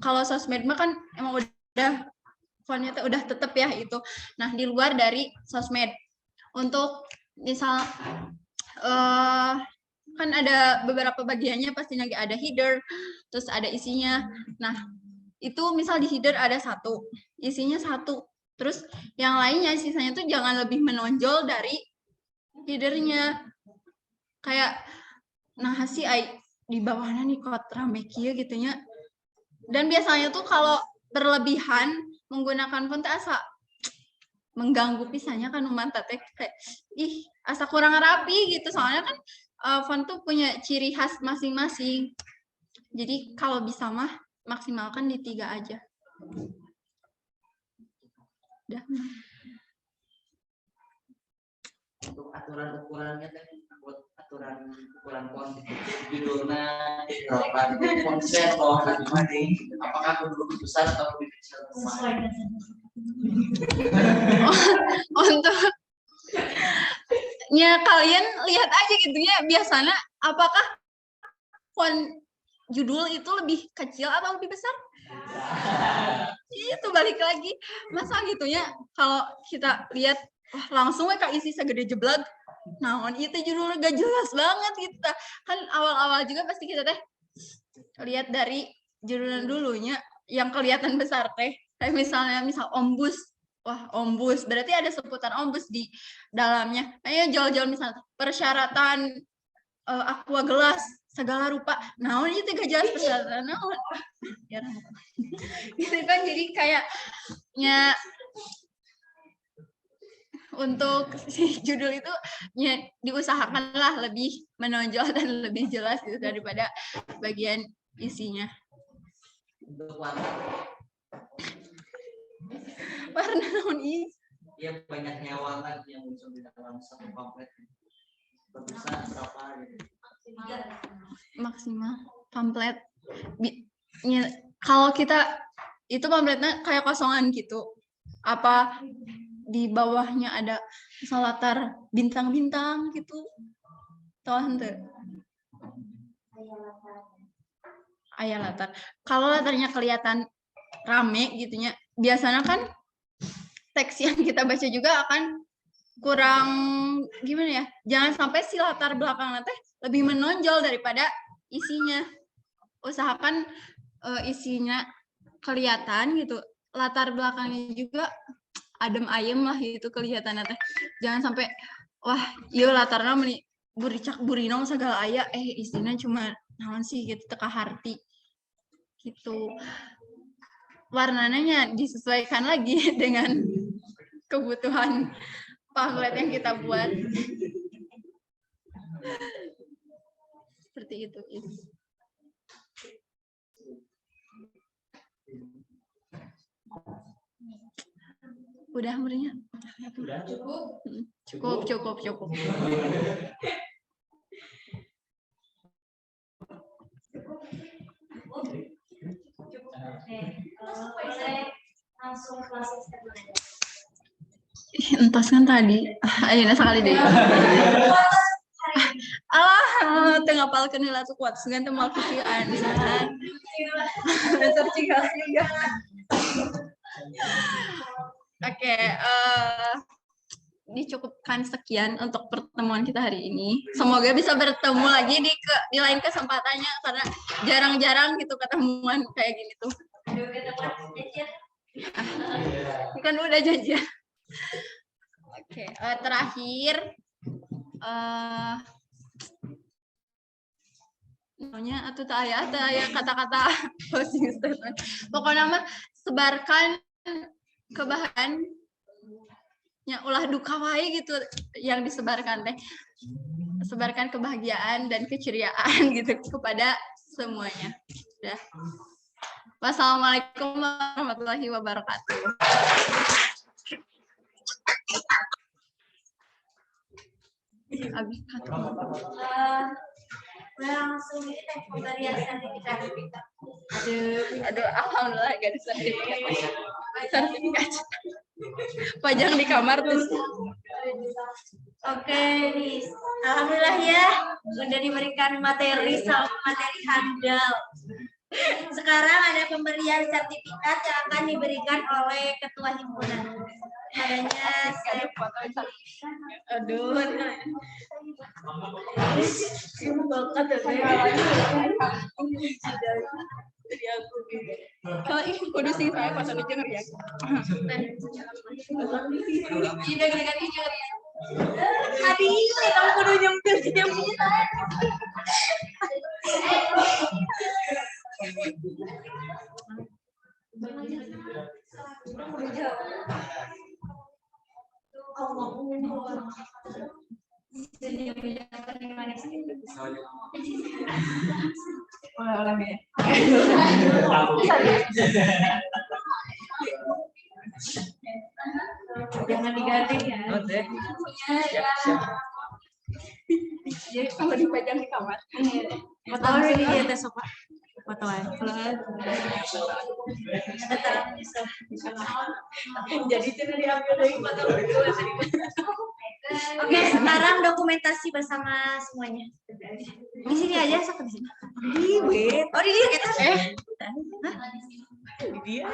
kalau sosmed mah kan emang udah fontnya tuh udah tetap ya itu. Nah, di luar dari sosmed, untuk misal kan ada beberapa bagiannya, pasti lagi ada header, terus ada isinya. Nah, itu misal di header ada 1, isinya 1, terus yang lainnya sisanya tuh jangan lebih menonjol dari headernya. Kayak nah sih di bawahnya nih kok rame kieu gitunya. Dan biasanya tuh kalau berlebihan menggunakan font asa mengganggu pisannya kan mantap kayak asa kurang rapi gitu, soalnya kan font tuh punya ciri khas masing-masing. Jadi kalau bisa mah maksimalkan di 3 aja. Udah. Untuk aturan ukurannya kan, aturan ukuran font judulnya font set atau masing-masing, apakah perlu lebih besar atau lebih kecil? Untuk ya kalian lihat aja gitu ya, biasanya apakah font judul itu lebih kecil atau lebih besar? Itu balik lagi, masa gitu ya, kalau kita lihat wah, langsung kayak isi segede jeblak, nah itu judulnya gak jelas banget kita kan. Awal-awal juga pasti kita teh lihat dari judulnya dulunya yang kelihatan besar teh, kayak misal ombus. Wah, ombus berarti ada sebutan ombus di dalamnya. Ayo jual-jual misalnya persyaratan aqua gelas segala rupa. Nah, itu gak jelas persyaratan. Nah, ya, gitu kan, jadi kayaknya untuk si judul itu ya diusahakanlah lebih menonjol dan lebih jelas gitu daripada bagian isinya. Untuk warna, Warna naon ini? ya banyaknya warna yang muncul di dalam satu pamflet. Bisa berapa gitu? Maksimal pamflet. Kalau kita itu pamfletnya kayak kosongan gitu. Apa di bawahnya ada misal latar bintang-bintang gitu. Tahu henteu? Aya latar. Kalau latarnya kelihatan rame gitunya, biasanya kan teks yang kita baca juga akan kurang gimana ya? Jangan sampai si latar belakang nanti lebih menonjol daripada isinya. Usahakan isinya kelihatan gitu. Latar belakangnya juga adem ayem lah itu kelihatan nanti. Jangan sampai wah, iya latarnya buricak burinong segala aya isinya cuma naon sih gitu teka harti. Gitu. Warnanya disesuaikan lagi dengan kebutuhan pamflet yang kita buat. Seperti itu. Udah umurnya? Cukup. Langsung closing statement. Entos kan tadi, ayeuna sekali deh. Tengah palkeun heula tuh kuat segan teh moal kesieuan. Dasar cigas juga. Oke, dicukupkan sekian untuk pertemuan kita hari ini. Semoga bisa bertemu lagi di lain kesempatannya karena jarang-jarang gitu ketemuan kayak gini tuh. Kan udah janjian. Oke, terakhir atau tak aya kata-kata closing statement. Pokoknya mah sebarkan kebahagiaan ya ulah duka wae gitu yang disebarkan teh. Sebarkan kebahagiaan dan keceriaan gitu kepada semuanya. Udah. Wassalamualaikum warahmatullahi wabarakatuh. Langsung ini teh pemberian sertifikat. Aduh, alhamdulillah gak ada sertifikat. Pajang di kamar terus. Oke, nih. Alhamdulillah ya, sudah diberikan materi handal. Sekarang ada pemberian sertifikat yang akan diberikan oleh ketua himpunan. Adanya Aduh. Kalau ini kudu sing saya pas ada jeung ya. Ini gede-gede jeung ya. tadi kamu kudu nyempil Jangan diganti ya. Jadi kalau dipajang di kamar. Mau tahu ini dia tes apa? foto aja. Jadi tidak diambil dari foto. Oke, sekarang dokumentasi bersama semuanya. Di sini aja, sok di sini. Oh, di dia kita. Dia.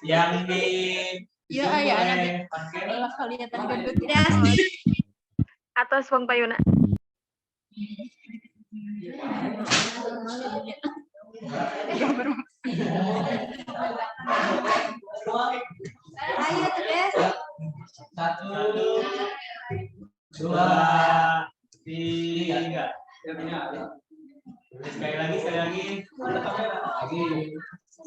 Yang di Ya, ada kelihatan gendut. Atas Bang Payuna. Ayo, Des. 1, 2, 3. Sekali lagi. Lagi.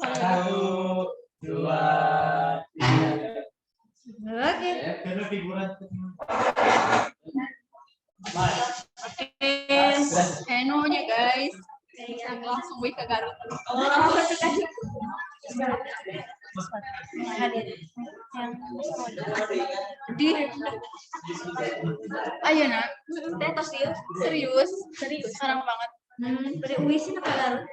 1, 2, 3. Oke. Karena figuran. Enonya guys. Langsung ke Garut. Di ayo nak serius sekarang banget Beri uisin apa Garut?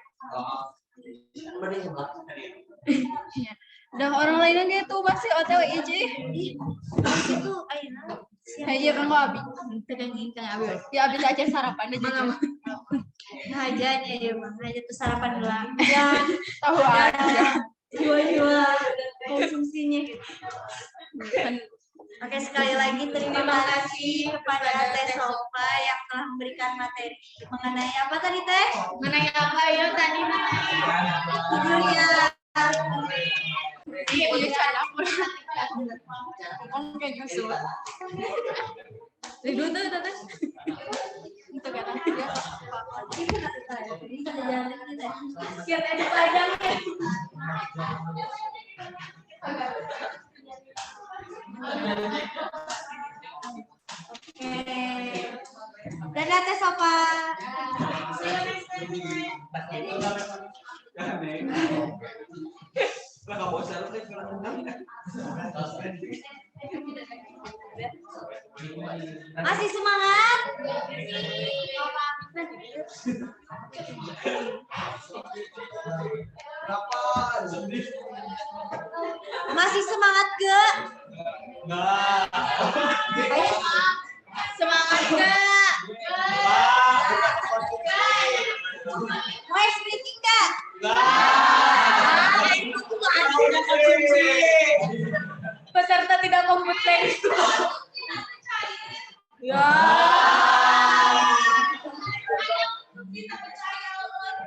udah orang lain aja tuh masih OTW aja Itu ayo. iya bang abi ya abis aja sarapan aja Hajanya ya bang, aja tuh sarapan dulu. Ya, tahu aja jiwa-jiwa konsumsinya. Oke, sekali lagi terima kasih kepada Teh Sofa yang telah memberikan materi mengenai apa tadi Teh? Mengenai apa ya tadi? Videonya. iya cara oke justru itu tuh teh itu kata dia Siap edit panjangnya. Oke. Dadah Teh Sofa. Masih semangat? Masih semangat gak? semangat gak Mau speaking gak? peserta tidak kompeten ya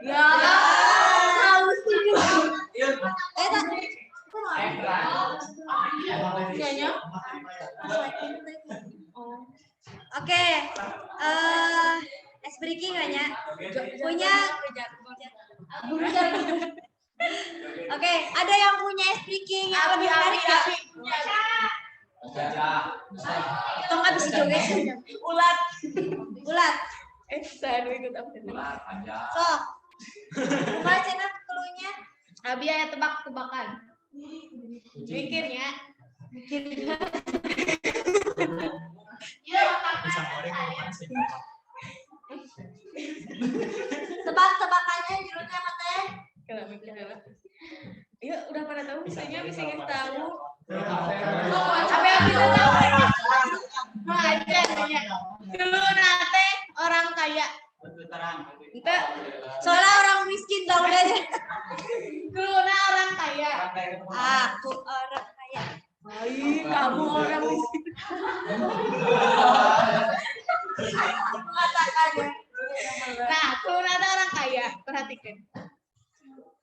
ya kayaknya Oke, ice breaking nggak ya? Punya? Oke, ada yang punya ice breaking yang lebih menarik nggak? Atau nggak bisa joget? ulat Ulat. saya ikut apa Sok. Buka channel cluenya. Abi aya tebak-tebakan mikirnya Tebak-tebakannya judulnya apa teh? iya udah pada tahu misalnya bisa kita tahu Apa yang kita tahu? Mau aja nanya. Dulu nate orang kaya. kita Soalnya orang miskin dong deh. Dulu orang kaya. Aku orang kaya. kamu orang miskin Mengatakannya. Nah, dulu nate orang kaya. Perhatikan.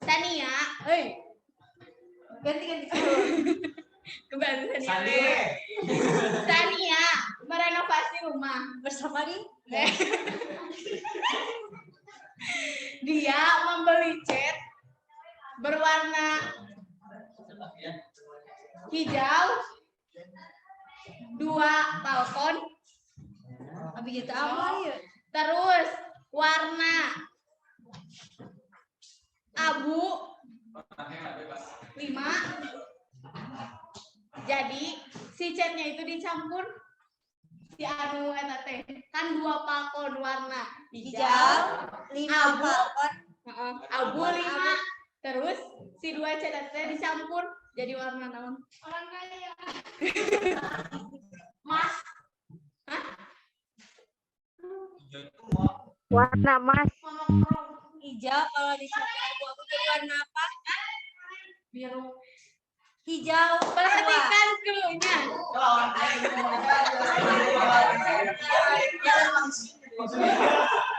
Tania, Ganti-ganti. kebantu Tania merenovasi rumah. Bersama nih. Dia membeli cat berwarna hijau, 2 balkon, Abi kita apa ya? terus warna abu 5. Jadi si catnya itu dicampur si anu eta teh kan 2 falcon warna Hijau, 5 abu. falcon. Abu 5 terus si 2 cadat teh dicampur jadi warna naon? Orang kaya. Mas. Hah? Warna emas. Hijau kalau dicampur abu-abu jadi warna apa? Biru. Hijau. Perhatikan cluenya.